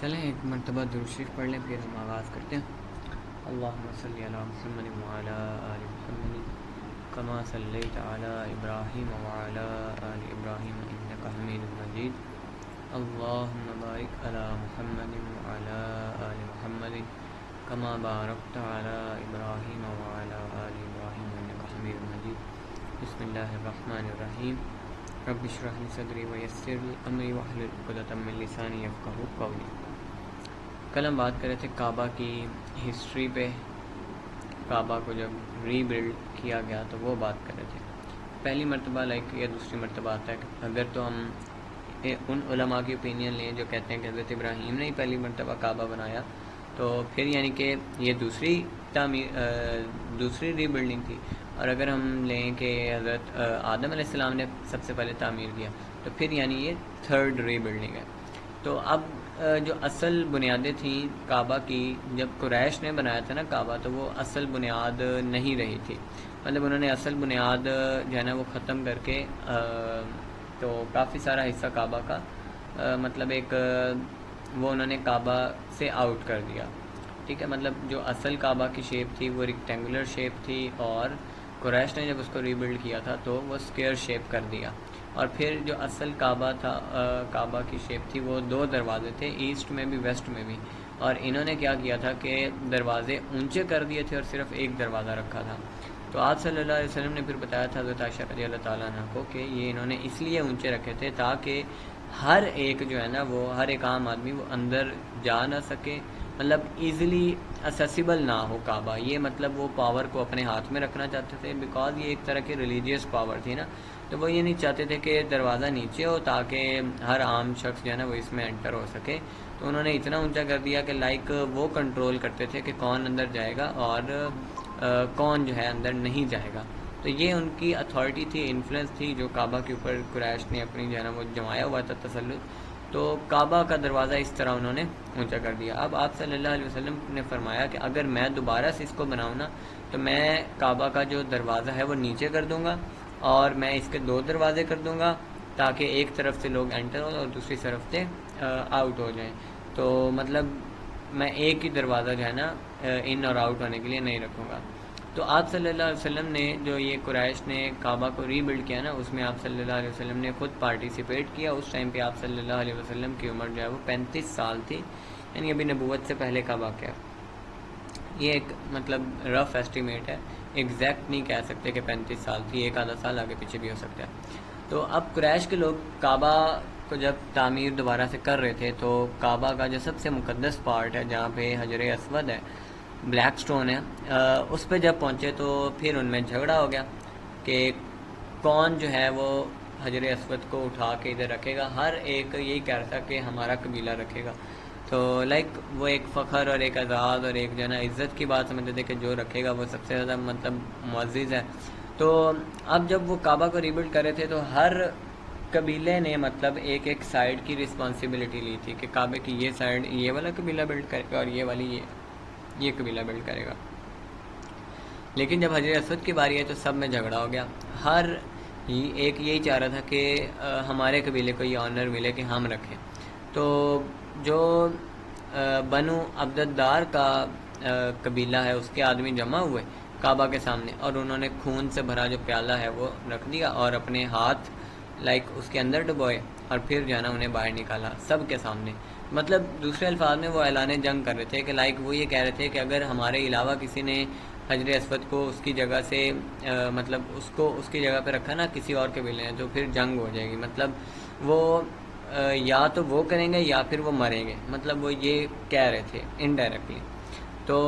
چلیں ایک مرتبہ درود شریف پڑھ لیں پھر ہم آغاز کرتے ہیں۔ اللہم صلی علی محمد وعلی آل محمد کما صلیت علی ابراہیم وعلی آل ابراہیم انک حمید مجید۔ اللہم بارک علی محمد وعلی آل محمد کما بارکت علی ابراہیم وعلی آل ابراہیم انک حمید مجید۔ بسم اللہ الرحمن الرحیم۔ رب اشرح لی صدری ویسر لی امری واحلل عقدۃ من لسانی یفقہوا قولی۔ کل ہم بات کر رہے تھے کعبہ کی ہسٹری پہ، کعبہ کو جب ری بلڈ کیا گیا تو وہ بات کر رہے تھے۔ پہلی مرتبہ یا دوسری مرتبہ آتا ہے کہ اگر تو ہم ان علماء کی اوپینین لیں جو کہتے ہیں کہ حضرت ابراہیم نے ہی پہلی مرتبہ کعبہ بنایا، تو پھر یعنی کہ یہ دوسری ری بلڈنگ تھی، اور اگر ہم لیں کہ حضرت آدم علیہ السلام نے سب سے پہلے تعمیر کیا تو پھر یعنی یہ تھرڈ ری بلڈنگ ہے۔ تو اب جو اصل بنیادیں تھیں کعبہ کی، جب قریش نے بنایا تھا نا کعبہ، تو وہ اصل بنیاد نہیں رہی تھی، مطلب انہوں نے اصل بنیاد جو ہے نا وہ ختم کر کے تو کافی سارا حصہ کعبہ کا مطلب ایک وہ انہوں نے کعبہ سے آؤٹ کر دیا، ٹھیک ہے۔ مطلب جو اصل کعبہ کی شیپ تھی وہ ریکٹینگولر شیپ تھی، اور قریش نے جب اس کو ری بلڈ کیا تھا تو وہ اسکوئر شیپ کر دیا، اور پھر جو اصل کعبہ تھا کعبہ کی شیپ تھی وہ دو دروازے تھے، ایسٹ میں بھی ویسٹ میں بھی، اور انہوں نے کیا کیا تھا کہ دروازے اونچے کر دیے تھے اور صرف ایک دروازہ رکھا تھا۔ تو آپ صلی اللہ علیہ وسلم نے پھر بتایا تھا حضرت عائشہ رضی اللہ تعالیٰ عنہ کو کہ یہ انہوں نے اس لیے اونچے رکھے تھے تاکہ ہر ایک جو ہے نا وہ ہر ایک عام آدمی وہ اندر جا نہ سکے، مطلب ایزیلی اسیسیبل نہ ہو کعبہ، یہ مطلب وہ پاور کو اپنے ہاتھ میں رکھنا چاہتے تھے، بیکاز یہ ایک طرح کی ریلیجیس پاور تھی نا، تو وہ یہ نہیں چاہتے تھے کہ دروازہ نیچے ہو تاکہ ہر عام شخص جو ہے نا وہ اس میں انٹر ہو سکے۔ تو انہوں نے اتنا اونچا کر دیا کہ وہ کنٹرول کرتے تھے کہ کون اندر جائے گا اور کون جو ہے اندر نہیں جائے گا۔ تو یہ ان کی اتھارٹی تھی، انفلوئنس تھی جو کعبہ کے اوپر قریش نے اپنی جو ہے نا وہ جمایا ہوا تھا تسلط۔ تو کعبہ کا دروازہ اس طرح انہوں نے اونچا کر دیا۔ اب آپ صلی اللہ علیہ وسلم نے فرمایا کہ اگر میں دوبارہ سے اس کو بناؤں نا تو میں کعبہ کا جو دروازہ ہے وہ نیچے کر دوں گا، اور میں اس کے دو دروازے کر دوں گا تاکہ ایک طرف سے لوگ انٹر ہوں اور دوسری طرف سے آؤٹ ہو جائیں۔ تو مطلب میں ایک ہی دروازہ جو ہے نا ان اور آؤٹ ہونے کے لیے نہیں رکھوں گا۔ تو آپ صلی اللہ علیہ وسلم نے جو یہ قریش نے کعبہ کو ری بلڈ کیا نا، اس میں آپ صلی اللہ علیہ وسلم نے خود پارٹیسپیٹ کیا۔ اس ٹائم پہ آپ صلی اللہ علیہ وسلم کی عمر جو ہے وہ 35 سال تھی، یعنی ابھی نبوت سے پہلے کا واقعہ۔ یہ ایک مطلب رف ایسٹیمیٹ ہے، ایگزیکٹ نہیں کہہ سکتے کہ 35 سال تھی، ایک آدھا سال آگے پیچھے بھی ہو سکتا ہے۔ تو اب قریش کے لوگ کعبہ کو جب تعمیر دوبارہ سے کر رہے تھے تو کعبہ کا جو سب سے مقدس پارٹ ہے جہاں پہ حجر اسود ہے، بلیک سٹون ہے، اس پہ جب پہنچے تو پھر ان میں جھگڑا ہو گیا کہ کون جو ہے وہ حجر اسود کو اٹھا کے ادھر رکھے گا۔ ہر ایک یہی کہہ رہا تھا کہ ہمارا قبیلہ رکھے گا، تو وہ ایک فخر اور ایک اعزاز اور ایک جو ہے نا عزت کی بات سمجھتے تھے کہ جو رکھے گا وہ سب سے زیادہ مطلب معزز ہے۔ تو اب جب وہ کعبہ کو ریبلڈ کر رہے تھے تو ہر قبیلے نے مطلب ایک ایک سائڈ کی رسپانسبلٹی لی تھی کہ کعبے کی یہ سائڈ یہ والا قبیلہ بلڈ کرے گا اور یہ والی یہ قبیلہ بلڈ کرے گا۔ لیکن جب حجر اسود کی باری ہے تو سب میں جھگڑا ہو گیا، ہر ایک یہی چاہ رہا تھا کہ ہمارے قبیلے کو یہ آنر ملے کہ ہم رکھیں۔ تو جو بنو عبدالدار کا قبیلہ ہے اس کے آدمی جمع ہوئے کعبہ کے سامنے، اور انہوں نے خون سے بھرا جو پیالہ ہے وہ رکھ دیا اور اپنے ہاتھ اس کے اندر ڈبوئے، اور پھر جو ہے نا انہیں باہر نکالا سب کے سامنے۔ مطلب دوسرے الفاظ میں وہ اعلان جنگ کر رہے تھے کہ وہ یہ کہہ رہے تھے کہ اگر ہمارے علاوہ کسی نے حجر اسود کو اس کی جگہ سے مطلب اس کی جگہ پہ رکھا نا کسی اور قبیلے نے تو پھر جنگ ہو جائے گی، مطلب وہ یا تو وہ کریں گے یا پھر وہ مریں گے، مطلب وہ یہ کہہ رہے تھے انڈائریکٹلی۔ تو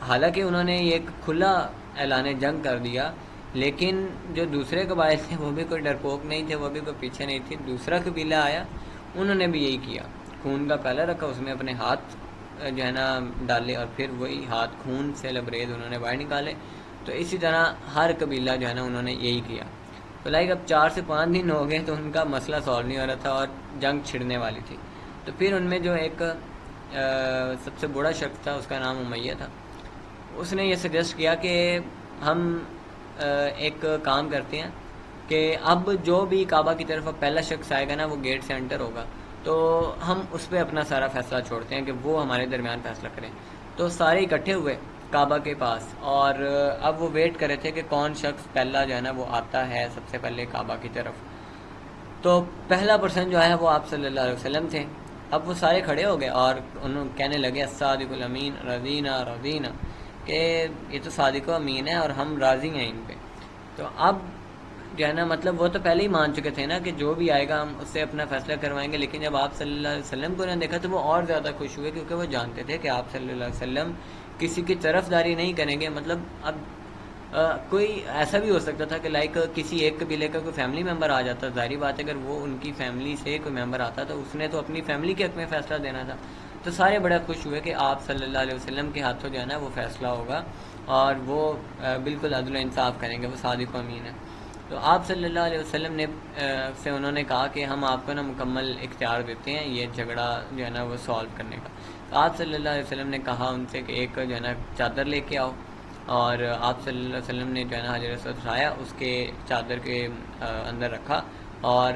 حالانکہ انہوں نے یہ ایک کھلا اعلان جنگ کر دیا، لیکن جو دوسرے قبائل تھے وہ بھی کوئی ڈرپوک نہیں تھے، وہ بھی کوئی پیچھے نہیں تھی۔ دوسرا قبیلہ آیا، انہوں نے بھی یہی کیا، خون کا پیالہ رکھا، اس میں اپنے ہاتھ جو ہے نا ڈالے، اور پھر وہی ہاتھ خون سے لبریز انہوں نے باہر نکالے۔ تو اسی طرح ہر قبیلہ جو ہے نا انہوں نے یہی کیا۔ تو اب 4 سے 5 دن ہو گئے تو ان کا مسئلہ سالو نہیں ہو رہا تھا اور جنگ چھڑنے والی تھی۔ تو پھر ان میں جو ایک سب سے بڑا شخص تھا، اس کا نام امیہ تھا، اس نے یہ سجیسٹ کیا کہ ہم ایک کام کرتے ہیں کہ اب جو بھی کعبہ کی طرف اب پہلا شخص آئے گا نا وہ گیٹ سے انٹر ہوگا، تو ہم اس پہ اپنا سارا فیصلہ چھوڑتے ہیں کہ وہ ہمارے درمیان فیصلہ کریں. تو سارے اکٹھے ہوئے کعبہ کے پاس، اور اب وہ ویٹ کر رہے تھے کہ کون شخص پہلا جو ہے نا وہ آتا ہے سب سے پہلے کعبہ کی طرف. تو پہلا پرسن جو ہے وہ آپ صلی اللہ علیہ وسلم تھے. اب وہ سارے کھڑے ہو گئے اور انہوں کہنے لگے الصادق الامین رضینا رضینا، کہ یہ تو صادق و امین ہے اور ہم راضی ہیں ان پہ. تو اب جو ہے نا مطلب وہ تو پہلے ہی مان چکے تھے نا کہ جو بھی آئے گا ہم اس سے اپنا فیصلہ کروائیں گے، لیکن جب آپ صلی اللہ علیہ وسلم کو انہوں نے دیکھا تو وہ اور زیادہ خوش ہوئے، کیونکہ وہ جانتے تھے کہ آپ صلی اللہ علیہ وسلم کسی کی طرف داری نہیں کریں گے. مطلب اب کوئی ایسا بھی ہو سکتا تھا کہ لائک کسی ایک قبیلے کا کوئی فیملی ممبر آ جاتا، ظاہری بات ہے اگر وہ ان کی فیملی سے کوئی ممبر آتا تو اس نے تو اپنی فیملی کے حق میں فیصلہ دینا تھا. تو سارے بڑے خوش ہوئے کہ آپ صلی اللہ علیہ وسلم کے ہاتھوں جو ہے نا وہ فیصلہ ہوگا اور وہ بالکل عدل و انصاف کریں گے، وہ صادق و امین ہے. تو آپ صلی اللہ علیہ وسلم نے سے انہوں نے کہا کہ ہم آپ کو نا مکمل اختیار دیتے ہیں یہ جھگڑا جو ہے نا وہ سالو کرنے کا. تو آپ صلی اللہ علیہ وسلم نے کہا ان سے کہ ایک جو ہے نا چادر لے کے آؤ، اور آپ صلی اللہ علیہ وسلم نے جو ہے نا حجر اسود اٹھایا، اس کے چادر کے اندر رکھا، اور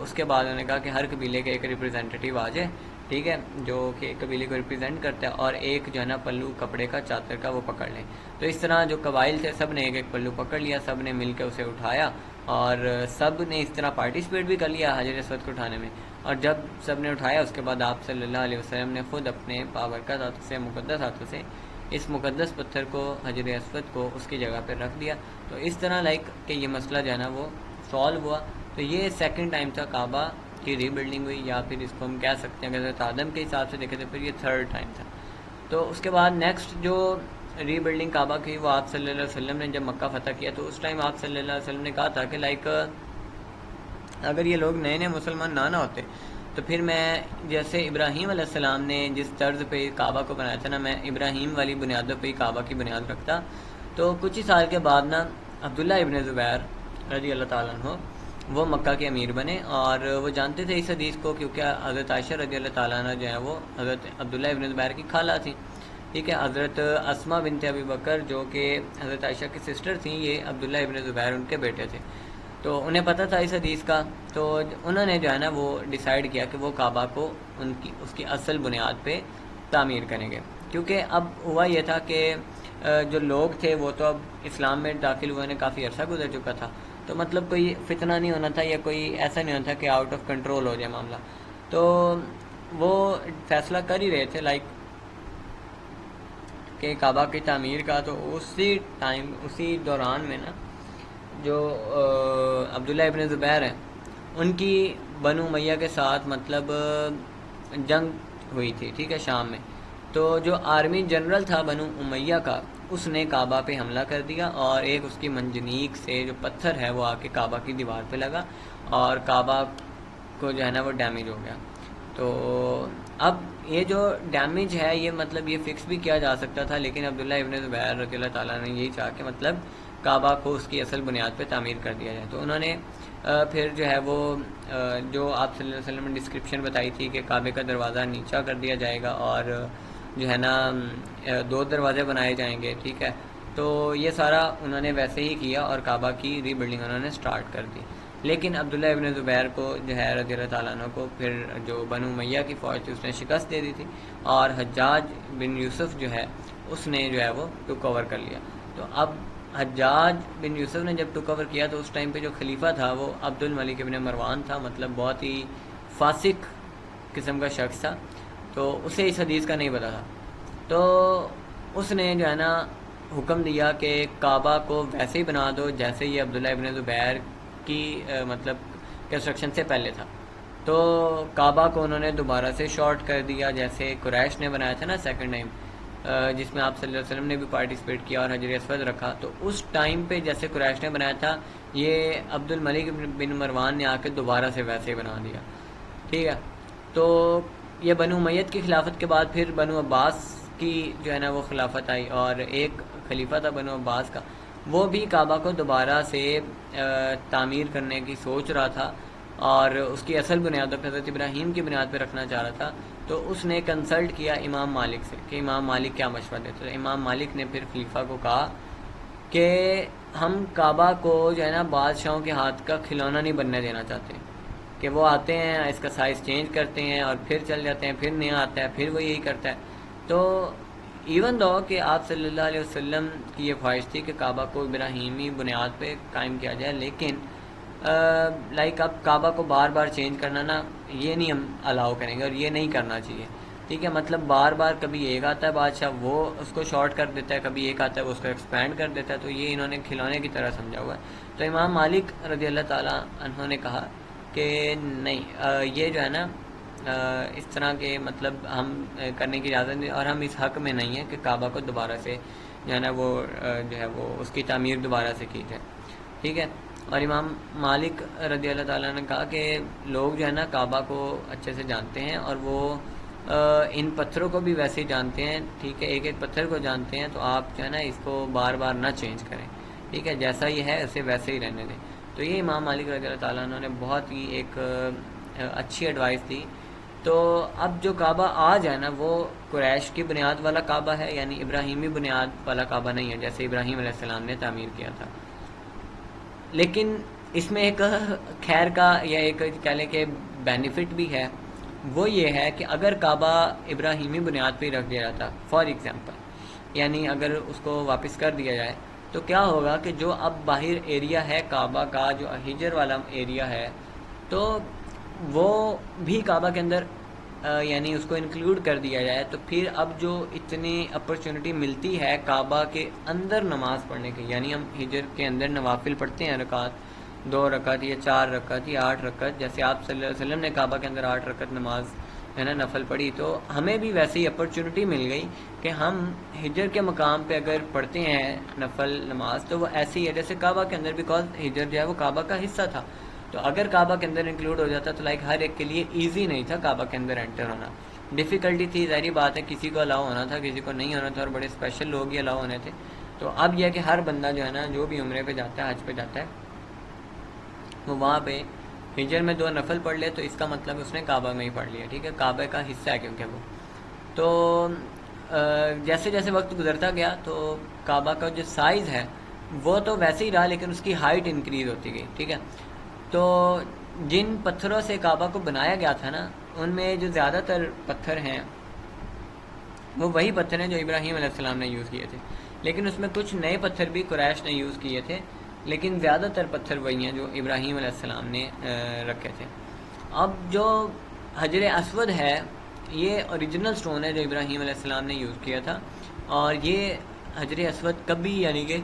اس کے بعد انہوں نے کہا کہ ہر قبیلے کا ایک ریپرزینٹیٹیو آ جائے، ٹھیک ہے، جو کہ قبیلے کو ریپرزینٹ کرتا ہے، اور ایک جو ہے نا پلو کپڑے کا چادر کا وہ پکڑ لیں. تو اس طرح جو قبائل تھے سب نے ایک ایک پلو پکڑ لیا، سب نے مل کے اسے اٹھایا، اور سب نے اس طرح پارٹیسپیٹ بھی کر لیا حجر اسود کو اٹھانے میں. اور جب سب نے اٹھایا اس کے بعد آپ صلی اللہ علیہ وسلم نے خود اپنے بابرکت ہاتھوں سے، مقدس ہاتھوں سے اس مقدس پتھر کو، حجر اسود کو، اس کی جگہ پہ رکھ دیا. تو اس طرح لائک کہ یہ مسئلہ جو ہے نا وہ سالو ہوا. تو یہ سیکنڈ ٹائم تھا کعبہ کی ری بلڈنگ ہوئی، یا پھر اس کو ہم کہہ سکتے ہیں کہ حضرت آدم کے حساب سے دیکھیں تو پھر یہ تھرڈ ٹائم تھا. تو اس کے بعد نیکسٹ جو ری بلڈنگ کعبہ کی وہ آپ صلی اللہ علیہ وسلم نے جب مکہ فتح کیا تو اس ٹائم آپ صلی اللہ علیہ وسلم نے کہا تھا کہ لائک اگر یہ لوگ نئے نئے مسلمان نہ ہوتے تو پھر میں جیسے ابراہیم علیہ السلام نے جس طرز پہ کعبہ کو بنایا تھا نا، میں ابراہیم والی بنیادوں پہ ہی کعبہ کی بنیاد رکھتا. تو کچھ ہی سال کے بعد نا عبداللہ ابن زبیر رضی اللہ تعالیٰ عنہ وہ مکہ کے امیر بنے، اور وہ جانتے تھے اس حدیث کو کیونکہ حضرت عائشہ رضی اللہ تعالیٰ عنہ جو ہے وہ حضرت عبداللہ ابن زبیر کی خالہ تھیں، ٹھیک ہے. حضرت اسما بنت ابی بکر جو کہ حضرت عائشہ کی سسٹر تھیں، یہ عبداللہ ابن زبیر ان کے بیٹے تھے. تو انہیں پتہ تھا اس حدیث کا، تو انہوں نے جو ہے نا وہ ڈیسائیڈ کیا کہ وہ کعبہ کو اس کی اصل بنیاد پہ تعمیر کریں گے. کیونکہ اب ہوا یہ تھا کہ جو لوگ تھے وہ تو اب اسلام میں داخل ہوئے نے کافی عرصہ گزر چکا تھا، تو مطلب کوئی فتنہ نہیں ہونا تھا یا کوئی ایسا نہیں ہونا تھا کہ آؤٹ آف کنٹرول ہو جائے معاملہ. تو وہ فیصلہ کر ہی رہے تھے لائک کہ کعبہ کی تعمیر کا. تو اسی دوران میں نا جو عبداللہ ابن زبیر ہیں ان کی بنو امیہ کے ساتھ مطلب جنگ ہوئی تھی، ٹھیک ہے، شام میں. تو جو آرمی جنرل تھا بنو امیہ کا اس نے کعبہ پہ حملہ کر دیا، اور ایک اس کی منجنیق سے جو پتھر ہے وہ آ کے کعبہ کی دیوار پہ لگا، اور کعبہ کو جو ہے نا وہ ڈیمیج ہو گیا. تو اب یہ جو ڈیمیج ہے یہ مطلب یہ فکس بھی کیا جا سکتا تھا، لیکن عبداللہ ابن زبیر رضی اللہ تعالیٰ نے یہی چاہا کہ مطلب کعبہ کو اس کی اصل بنیاد پہ تعمیر کر دیا جائے. تو انہوں نے پھر جو ہے وہ جو آپ صلی اللہ علیہ وسلم نے ڈسکرپشن بتائی تھی کہ کعبے کا دروازہ نیچا کر دیا جائے گا اور جو ہے نا 2 دروازے بنائے جائیں گے، ٹھیک ہے. تو یہ سارا انہوں نے ویسے ہی کیا اور کعبہ کی ری بلڈنگ انہوں نے سٹارٹ کر دی. لیکن عبداللہ ابن زبیر کو جو ہے رضی اللہ تعالیٰ عنہ کو پھر جو بنو امیہ کی فوج تھی اس نے شکست دے دی تھی، اور حجاج بن یوسف جو ہے اس نے جو ہے وہ ٹیک اوور کر لیا. تو اب حجاج بن یوسف نے جب ٹیک اوور کیا تو اس ٹائم پہ جو خلیفہ تھا وہ عبد الملک ابن مروان تھا، مطلب بہت ہی فاسق قسم کا شخص تھا. تو اسے اس حدیث کا نہیں پتا تھا. تو اس نے جو ہے نا حکم دیا کہ کعبہ کو ویسے ہی بنا دو جیسے یہ عبداللہ ابن زبیر کی مطلب کنسٹرکشن سے پہلے تھا. تو کعبہ کو انہوں نے دوبارہ سے شارٹ کر دیا جیسے قریش نے بنایا تھا نا سیکنڈ ٹائم، جس میں آپ صلی اللہ علیہ وسلم نے بھی پارٹیسپیٹ کیا اور حجر اسود رکھا. تو اس ٹائم پہ جیسے قریش نے بنایا تھا یہ عبد الملک بن مروان نے آ کے دوبارہ سے ویسے ہی بنا دیا، ٹھیک ہے. تو یہ بنو امیہ کی خلافت کے بعد پھر بنو عباس کی جو ہے نا وہ خلافت آئی، اور ایک خلیفہ تھا بنو عباس کا، وہ بھی کعبہ کو دوبارہ سے تعمیر کرنے کی سوچ رہا تھا اور اس کی اصل بنیاد پہ حضرت ابراہیم کی بنیاد پہ رکھنا چاہ رہا تھا. تو اس نے کنسلٹ کیا امام مالک سے کہ امام مالک کیا مشورہ دیتے تھے. امام مالک نے پھر خلیفہ کو کہا کہ ہم کعبہ کو جو ہے نا بادشاہوں کے ہاتھ کا کھلونا نہیں بننے دینا چاہتے. کہ وہ آتے ہیں اس کا سائز چینج کرتے ہیں اور پھر چل جاتے ہیں، پھر نیا آتا ہے، پھر وہ یہی کرتا ہے. تو ایون دو کہ آپ صلی اللہ علیہ وسلم کی یہ خواہش تھی کہ کعبہ کو ابراہیمی بنیاد پہ قائم کیا جائے، لیکن لائک اب کعبہ کو بار بار چینج کرنا نا، یہ نہیں ہم الاؤ کریں گے اور یہ نہیں کرنا چاہیے. ٹھیک ہے، مطلب بار بار کبھی ایک آتا ہے بادشاہ وہ اس کو شارٹ کر دیتا ہے، کبھی ایک آتا ہے وہ اس کو ایکسپینڈ کر دیتا ہے، تو یہ انہوں نے کھلونے کی طرح سمجھا ہوا ہے. تو امام مالک رضی اللہ تعالیٰ عنہ نے کہا کہ نہیں، یہ جو ہے نا اس طرح کے مطلب ہم کرنے کی اجازت نہیں، اور ہم اس حق میں نہیں ہیں کہ کعبہ کو دوبارہ سے جو ہے نا وہ جو ہے وہ اس کی تعمیر دوبارہ سے کی جائے. ٹھیک ہے. اور امام مالک رضی اللہ تعالیٰ نے کہا کہ لوگ جو ہے نا کعبہ کو اچھے سے جانتے ہیں اور وہ ان پتھروں کو بھی ویسے ہی جانتے ہیں. ٹھیک ہے، ایک ایک پتھر کو جانتے ہیں، تو آپ جو ہے نا اس کو بار بار نہ چینج کریں. ٹھیک ہے، جیسا یہ ہے اسے ویسے ہی رہنے دیں. تو یہ امام مالک رضی اللہ تعالیٰ عنہ نے بہت ہی ایک اچھی ایڈوائس دی. تو اب جو کعبہ آج ہے نا وہ قریش کی بنیاد والا کعبہ ہے، یعنی ابراہیمی بنیاد والا کعبہ نہیں ہے جیسے ابراہیم علیہ السلام نے تعمیر کیا تھا. لیکن اس میں ایک خیر کا یا ایک کہہ لیں کہ بینیفٹ بھی ہے. وہ یہ ہے کہ اگر کعبہ ابراہیمی بنیاد پہ ہی رکھ دیا جاتا، فار ایگزامپل، یعنی اگر اس کو واپس کر دیا جائے، تو کیا ہوگا کہ جو اب باہر ایریا ہے کعبہ کا، جو ہجر والا ایریا ہے، تو وہ بھی کعبہ کے اندر یعنی اس کو انکلوڈ کر دیا جائے، تو پھر اب جو اتنی اپرچونٹی ملتی ہے کعبہ کے اندر نماز پڑھنے کی، یعنی ہم ہجر کے اندر نوافل پڑھتے ہیں رکعت، 2 رکعت یا 4 رکعت یا 8 رکعت، جیسے آپ صلی اللہ علیہ وسلم نے کعبہ کے اندر 8 رکعت نماز ہے نا نفل پڑھی، تو ہمیں بھی ویسے ہی اپرچونٹی مل گئی کہ ہم ہجر کے مقام پہ اگر پڑھتے ہیں نفل نماز تو وہ ایسی ہے جیسے کعبہ کے اندر، بیکاز ہجر جو ہے وہ کعبہ کا حصہ تھا. تو اگر کعبہ کے اندر انکلوڈ ہو جاتا تو لائک ہر ایک کے لیے ایزی نہیں تھا کعبہ کے اندر انٹر ہونا، ڈیفیکلٹی تھی. ظاہری بات ہے کسی کو الاؤ ہونا تھا، کسی کو نہیں ہونا تھا، اور بڑے اسپیشل لوگ ہی الاؤ ہونے تھے. تو اب یہ کہ ہر بندہ جو ہے نا جو بھی عمرے پہ جاتا ہے، حج پہ جاتا ہے، وہ وہاں پہ ہجر میں 2 نفل پڑھ لے تو اس کا مطلب اس نے کعبہ میں ہی پڑھ لیا. ٹھیک ہے، کعبہ کا حصہ ہے کیونکہ وہ. تو جیسے جیسے وقت گزرتا گیا تو کعبہ کا جو سائز ہے وہ تو ویسے ہی رہا، لیکن اس کی ہائٹ انکریز ہوتی گئی. ٹھیک ہے، تو جن پتھروں سے کعبہ کو بنایا گیا تھا نا، ان میں جو زیادہ تر پتھر ہیں وہ وہی پتھر ہیں جو ابراہیم علیہ السلام نے یوز کیے تھے، لیکن اس میں کچھ نئے پتھر بھی قریش نے یوز کیے تھے، لیکن زیادہ تر پتھر وہی ہیں جو ابراہیم علیہ السلام نے رکھے تھے. اب جو حجر اسود ہے یہ اوریجنل سٹون ہے جو ابراہیم علیہ السلام نے یوز کیا تھا، اور یہ حجر اسود کبھی یعنی کہ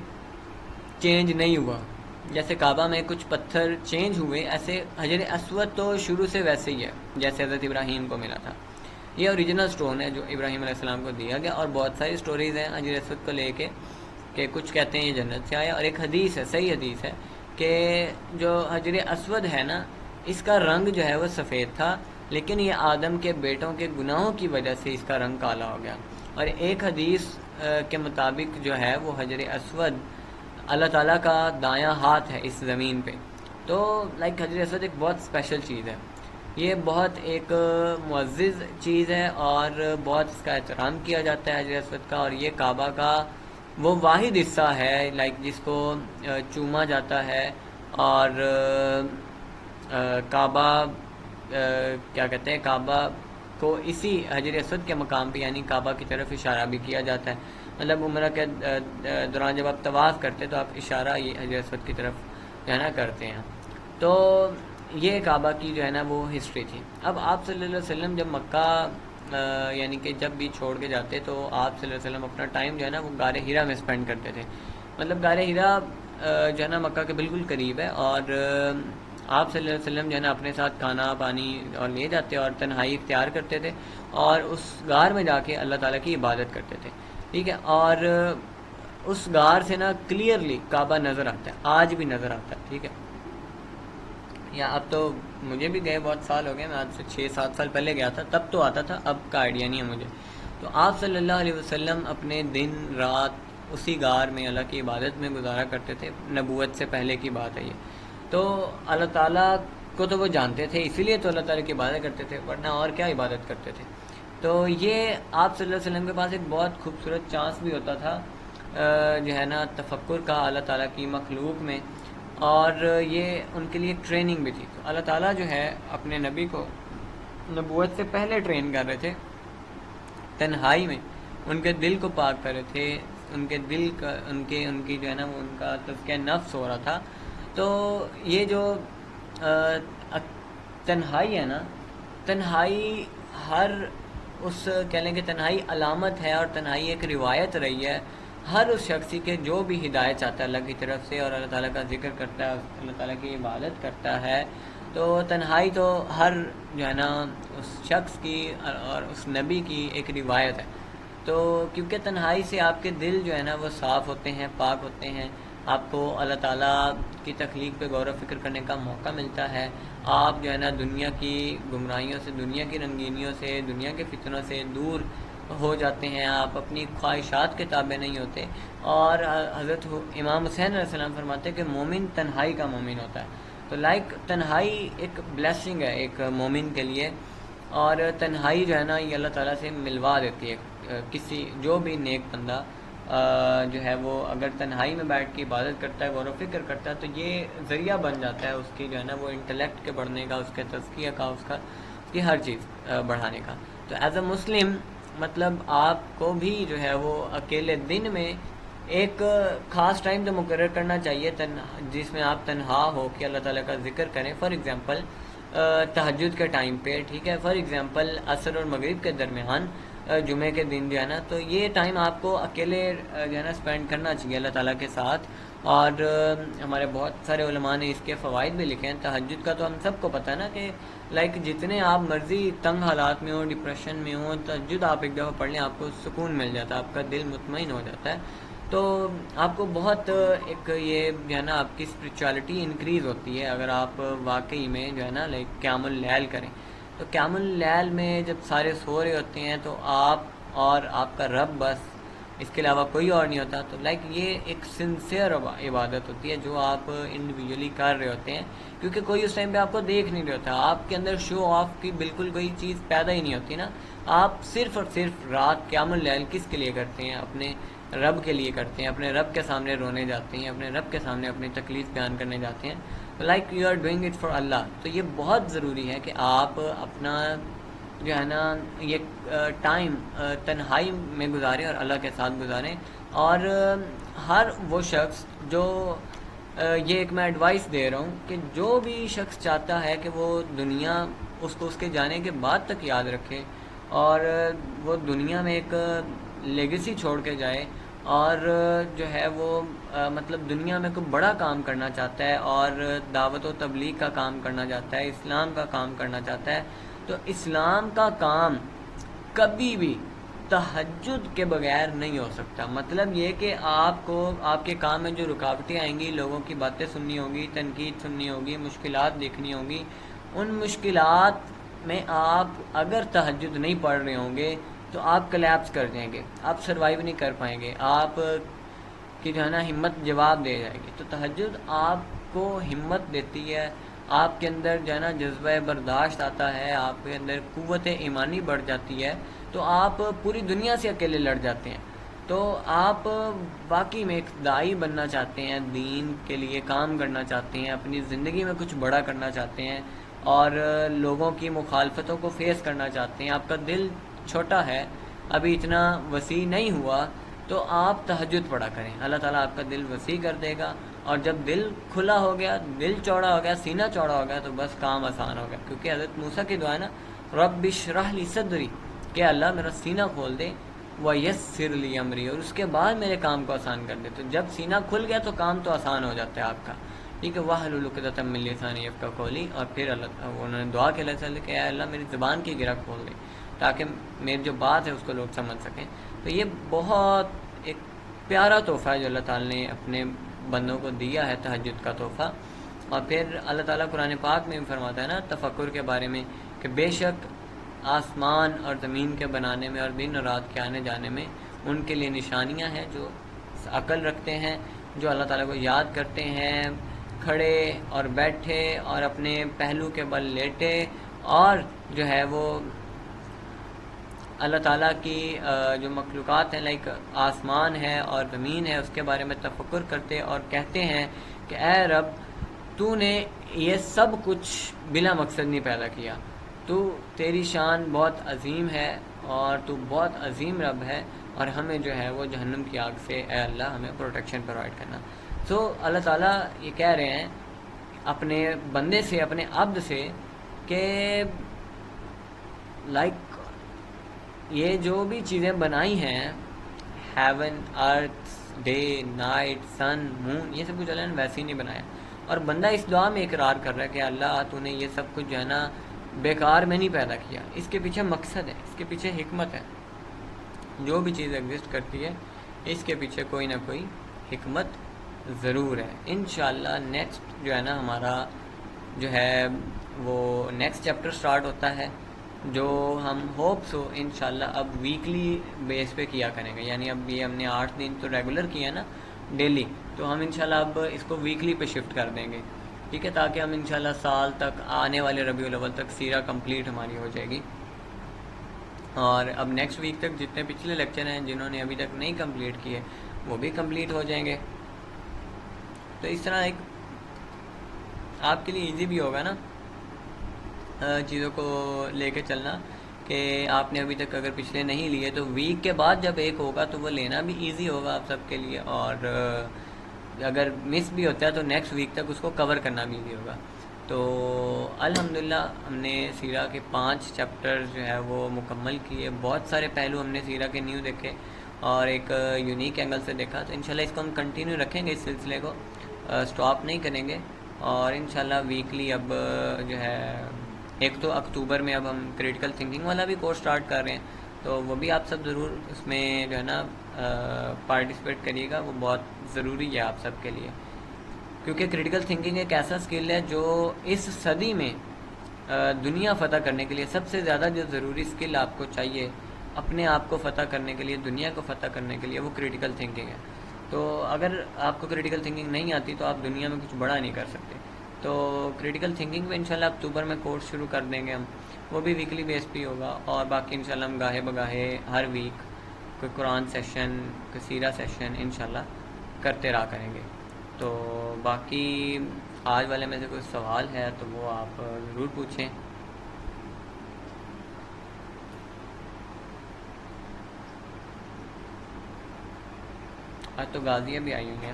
چینج نہیں ہوا. جیسے کعبہ میں کچھ پتھر چینج ہوئے، ایسے حجر اسود تو شروع سے ویسے ہی ہے جیسے حضرت ابراہیم کو ملا تھا. یہ اوریجنل سٹون ہے جو ابراہیم علیہ السلام کو دیا گیا. اور بہت ساری سٹوریز ہیں حجر اسود کو لے کے کہ کچھ کہتے ہیں یہ جنت سے آیا، اور ایک حدیث ہے، صحیح حدیث ہے کہ جو حجر اسود ہے نا اس کا رنگ جو ہے وہ سفید تھا، لیکن یہ آدم کے بیٹوں کے گناہوں کی وجہ سے اس کا رنگ کالا ہو گیا. اور ایک حدیث کے مطابق جو ہے وہ حجر اسود اللہ تعالیٰ کا دایاں ہاتھ ہے اس زمین پہ. تو لائک حجر اسود ایک بہت اسپیشل چیز ہے، یہ بہت ایک معزز چیز ہے اور بہت اس کا احترام کیا جاتا ہے حجر اسود کا. اور یہ کعبہ کا وہ واحد حصہ ہے لائک جس کو چوما جاتا ہے، اور کعبہ کیا کہتے ہیں، کعبہ کو اسی حجر اسود کے مقام پہ یعنی کعبہ کی طرف اشارہ بھی کیا جاتا ہے. مطلب عمرہ کے دوران جب آپ طواف کرتے تو آپ اشارہ یہ حجر اسود کی طرف جو ہے نا کرتے ہیں. تو یہ کعبہ کی جو ہے نا وہ ہسٹری تھی. اب آپ صلی اللہ علیہ وسلم جب مکہ یعنی کہ جب بھی چھوڑ کے جاتے تو آپ صلی اللہ علیہ وسلم اپنا ٹائم جو ہے نا وہ غار ہرا میں اسپینڈ کرتے تھے. مطلب غار ہرا جو ہے نا مکہ کے بالکل قریب ہے، اور آپ صلی اللہ علیہ وسلم جو ہے نا اپنے ساتھ کھانا پانی اور لے جاتے اور تنہائی اختیار کرتے تھے اور اس غار میں جا کے اللہ تعالیٰ کی عبادت کرتے تھے. ٹھیک ہے، اور اس غار سے نا کلیئرلی کعبہ نظر آتا ہے، آج بھی نظر آتا ہے. ٹھیک ہے، یا اب تو مجھے بھی گئے بہت سال ہو گئے، میں آج سے 6-7 سال پہلے گیا تھا تب تو آتا تھا، اب کا آئیڈیا نہیں ہے مجھے. تو آپ صلی اللہ علیہ وسلم اپنے دن رات اسی غار میں اللہ کی عبادت میں گزارا کرتے تھے. نبوت سے پہلے کی بات ہے یہ. تو اللہ تعالیٰ کو تو وہ جانتے تھے، اسی لیے تو اللہ تعالیٰ کی عبادت کرتے تھے، ورنہ اور کیا عبادت کرتے تھے. تو یہ آپ صلی اللہ علیہ وسلم کے پاس ایک بہت خوبصورت چانس بھی ہوتا تھا جو ہے نا تفکر کا اللہ تعالیٰ کی مخلوق میں. اور یہ ان کے لیے ٹریننگ بھی تھی. تو اللہ تعالیٰ جو ہے اپنے نبی کو نبوت سے پہلے ٹرین کر رہے تھے تنہائی میں، ان کے دل کو پاک کر رہے تھے، ان کے دل کا ان کی جو ہے نا وہ ان کا تزکیہ نفس ہو رہا تھا. تو یہ جو تنہائی ہے نا، تنہائی ہر اس کہہ لیں کہ تنہائی علامت ہے، اور تنہائی ایک روایت رہی ہے ہر اس شخصی کے جو بھی ہدایت چاہتا ہے اللہ کی طرف سے، اور اللہ تعالیٰ کا ذکر کرتا ہے، اللہ تعالیٰ کی عبادت کرتا ہے. تو تنہائی تو ہر جو ہے نا اس شخص کی اور اس نبی کی ایک روایت ہے. تو کیونکہ تنہائی سے آپ کے دل جو ہے نا وہ صاف ہوتے ہیں، پاک ہوتے ہیں، آپ کو اللہ تعالیٰ کی تخلیق پہ غور و فکر کرنے کا موقع ملتا ہے. آپ جو ہے نا دنیا کی گمراہیوں سے، دنیا کی رنگینیوں سے، دنیا کے فتنوں سے دور ہو جاتے ہیں، آپ اپنی خواہشات کے تابع نہیں ہوتے. اور حضرت امام حسین علیہ السلام فرماتے ہیں کہ مومن تنہائی کا مومن ہوتا ہے. تو تنہائی ایک بلیسنگ ہے ایک مومن کے لیے، اور تنہائی جو ہے نا یہ اللہ تعالیٰ سے ملوا دیتی ہے. کسی جو بھی نیک بندہ جو ہے وہ اگر تنہائی میں بیٹھ کے عبادت کرتا ہے، غور و فکر کرتا ہے، تو یہ ذریعہ بن جاتا ہے اس کی جو ہے نا وہ انٹلیکٹ کے بڑھنے کا، اس کے تزکیہ کا، اس کی ہر چیز بڑھانے کا. تو ایز اے مسلم مطلب آپ کو بھی جو ہے وہ اکیلے دن میں ایک خاص ٹائم تو مقرر کرنا چاہیے جس میں آپ تنہا ہو کے اللہ تعالیٰ کا ذکر کریں. فار ایگزامپل تہجد کے ٹائم پہ، ٹھیک ہے، فار ایگزامپل عصر اور مغرب کے درمیان جمعے کے دن جو ہے نا، تو یہ ٹائم آپ کو اکیلے جو ہے نا اسپینڈ کرنا چاہیے اللہ تعالیٰ کے ساتھ. اور ہمارے بہت سارے علماء نے اس کے فوائد بھی لکھے ہیں. تہجد کا تو ہم سب کو پتہ ہے نا کہ جتنے آپ مرضی تنگ حالات میں ہوں، ڈپریشن میں ہوں، تہجد آپ ایک دفعہ پڑھ لیں، آپ کو سکون مل جاتا ہے، آپ کا دل مطمئن ہو جاتا ہے. تو آپ کو بہت ایک یہ جو ہے نا آپ کی اسپرچوالٹی انکریز ہوتی ہے اگر آپ واقعی میں جو ہے نا قیام اللیل کریں. تو قیام اللیل میں جب سارے سو رہے ہوتے ہیں تو آپ اور آپ کا رب، بس اس کے علاوہ کوئی اور نہیں ہوتا. تو یہ ایک سنسیئر عبادت ہوتی ہے جو آپ انڈیویجولی کر رہے ہوتے ہیں، کیونکہ کوئی اس ٹائم پہ آپ کو دیکھ نہیں رہا ہوتا. آپ کے اندر شو آف کی بالکل کوئی چیز پیدا ہی نہیں ہوتی نا. آپ صرف اور صرف رات قیام اللیل کس کے لیے کرتے ہیں؟ اپنے رب کے لیے کرتے ہیں، اپنے رب کے سامنے رونے جاتے ہیں، اپنے رب کے سامنے اپنی تکلیف بیان کرنے جاتے ہیں. You are doing it for اللہ. تو یہ بہت ضروری ہے کہ آپ اپنا جو ہے نا یہ ٹائم تنہائی میں گزاریں اور اللہ کے ساتھ گزاریں. اور ہر وہ شخص جو یہ ایک میں ایڈوائس دے رہا ہوں کہ جو بھی شخص چاہتا ہے کہ وہ دنیا اس کو اس کے جانے کے بعد تک یاد رکھے، اور وہ دنیا میں ایک لیگیسی چھوڑ کے جائے، اور جو ہے وہ مطلب دنیا میں کوئی بڑا کام کرنا چاہتا ہے، اور دعوت و تبلیغ کا کام کرنا چاہتا ہے، اسلام کا کام کرنا چاہتا ہے، تو اسلام کا کام کبھی بھی تہجد کے بغیر نہیں ہو سکتا. مطلب یہ کہ آپ کو آپ کے کام میں جو رکاوٹیں آئیں گی، لوگوں کی باتیں سننی ہوگی، تنقید سننی ہوگی، مشکلات دیکھنی ہوں گی، ان مشکلات میں آپ اگر تہجد نہیں پڑھ رہے ہوں گے تو آپ کلیپس کر جائیں گے، آپ سروائیو نہیں کر پائیں گے، آپ کی جو ہے نا ہمت جواب دے جائے گی. تو تہجد آپ کو ہمت دیتی ہے، آپ کے اندر جو ہے نا جذبہ برداشت آتا ہے، آپ کے اندر قوت ایمانی بڑھ جاتی ہے، تو آپ پوری دنیا سے اکیلے لڑ جاتے ہیں. تو آپ واقعی میں ایک داعی بننا چاہتے ہیں، دین کے لیے کام کرنا چاہتے ہیں، اپنی زندگی میں کچھ بڑا کرنا چاہتے ہیں، اور لوگوں کی مخالفتوں کو فیس کرنا چاہتے ہیں، آپ کا دل چھوٹا ہے، ابھی اتنا وسیع نہیں ہوا، تو آپ تہجد پڑھا کریں. اللہ تعالیٰ آپ کا دل وسیع کر دے گا. اور جب دل کھلا ہو گیا، دل چوڑا ہو گیا، سینہ چوڑا ہو گیا، تو بس کام آسان ہو گیا. کیونکہ حضرت موسیٰ کی دعا ہے نا، رب اشرح لی صدری، کہ اللہ میرا سینہ کھول دے، ویسر لی امری، اور اس کے بعد میرے کام کو آسان کر دے. تو جب سینہ کھل گیا تو کام تو آسان ہو جاتا ہے آپ کا. ٹھیک ہے، واحلل عقدۃ من لسانی یفقہوا قولی. اور پھر انہوں نے دعا کے لئے کہ اے اللہ میری زبان کی گرہ کھول دے تاکہ میری جو بات ہے اس کو لوگ سمجھ سکیں. تو یہ بہت ایک پیارا تحفہ ہے جو اللہ تعالیٰ نے اپنے بندوں کو دیا ہے، تہجد کا تحفہ. اور پھر اللہ تعالیٰ قرآن پاک میں بھی فرماتا ہے نا تفکر کے بارے میں کہ بے شک آسمان اور زمین کے بنانے میں اور دن اور رات کے آنے جانے میں ان کے لیے نشانیاں ہیں جو عقل رکھتے ہیں، جو اللہ تعالیٰ کو یاد کرتے ہیں، کھڑے اور بیٹھے اور اپنے پہلو کے بل لیٹے، اور جو ہے وہ اللہ تعالیٰ کی جو مخلوقات ہیں آسمان ہے اور زمین ہے اس کے بارے میں تفکر کرتے اور کہتے ہیں کہ اے رب تو نے یہ سب کچھ بلا مقصد نہیں پیدا کیا. تیری شان بہت عظیم ہے اور تو بہت عظیم رب ہے, اور ہمیں جو ہے وہ جہنم کی آگ سے اے اللہ ہمیں پروٹیکشن پرووائڈ کرنا. سو اللہ تعالیٰ یہ کہہ رہے ہیں اپنے بندے سے, اپنے عبد سے, کہ لائک یہ جو بھی چیزیں بنائی ہیں, ہیون, ارتھ, ڈے, نائٹ, سن, مون, یہ سب کچھ اللہ نے ویسے ہی نہیں بنایا. اور بندہ اس دعا میں اقرار کر رہا ہے کہ اللہ تو نے یہ سب کچھ جو ہے نا بیکار میں نہیں پیدا کیا, اس کے پیچھے مقصد ہے, اس کے پیچھے حکمت ہے. جو بھی چیز ایگزسٹ کرتی ہے اس کے پیچھے کوئی نہ کوئی حکمت ضرور ہے. انشاءاللہ نیکسٹ جو ہے نا ہمارا جو ہے وہ نیکسٹ چیپٹر سٹارٹ ہوتا ہے, جو ہم ہوپس ہو انشاءاللہ اب ویکلی بیس پہ کیا کریں گے. یعنی اب یہ ہم نے 8 دن تو ریگولر کیا نا ڈیلی, تو ہم انشاءاللہ اب اس کو ویکلی پہ شفٹ کر دیں گے, ٹھیک ہے, تاکہ ہم انشاءاللہ سال تک, آنے والے ربیع الاول تک سیرہ کمپلیٹ ہماری ہو جائے گی. اور اب نیکسٹ ویک تک جتنے پچھلے لیکچر ہیں جنہوں نے ابھی تک نہیں کمپلیٹ کیے وہ بھی کمپلیٹ ہو جائیں گے. تو اس طرح ایک آپ کے لیے ایزی بھی ہوگا نا چیزوں کو لے کے چلنا, کہ آپ نے ابھی تک اگر پچھلے نہیں لیے تو ویک کے بعد جب ایک ہوگا تو وہ لینا بھی ایزی ہوگا آپ سب کے لیے, اور اگر مس بھی ہوتا ہے تو نیکسٹ ویک تک اس کو کور کرنا بھی ایزی ہوگا. تو الحمدللہ ہم نے سیرہ کے 5 چیپٹر جو ہے وہ مکمل کیے. بہت سارے پہلو ہم نے سیرہ کے نیو دیکھے اور ایک یونیک اینگل سے دیکھا. تو انشاءاللہ اس کو ہم کنٹینیو رکھیں گے, اس سلسلے کو سٹاپ نہیں کریں گے. اور انشاءاللہ ویکلی اب جو ہے ایک تو اکتوبر میں اب ہم کریٹیکل تھنکنگ والا بھی کورس سٹارٹ کر رہے ہیں, تو وہ بھی آپ سب ضرور اس میں جو ہے نا پارٹیسپیٹ کریے گا, وہ بہت ضروری ہے آپ سب کے لیے. کیونکہ کریٹیکل تھنکنگ ایک ایسا سکل ہے جو اس صدی میں دنیا فتح کرنے کے لیے سب سے زیادہ جو ضروری سکل آپ کو چاہیے اپنے آپ کو فتح کرنے کے لیے, دنیا کو فتح کرنے کے لیے, وہ کریٹیکل تھنکنگ ہے. تو اگر آپ کو کریٹیکل تھنکنگ نہیں آتی تو آپ دنیا میں کچھ بڑا نہیں کر سکتے. تو کریٹیکل تھنکنگ پہ انشاءاللہ اکتوبر میں کورس شروع کر دیں گے ہم, وہ بھی ویکلی بیس پہ ہوگا. اور باقی انشاءاللہ ہم گاہے بگاہے ہر ویک کوئی قرآن سیشن, کوئی سیرہ سیشن انشاءاللہ کرتے رہا کریں گے. تو باقی آج والے میں سے کوئی سوال ہے تو وہ آپ ضرور پوچھیں. آج تو غازیاں بھی آئی ہوئی ہیں.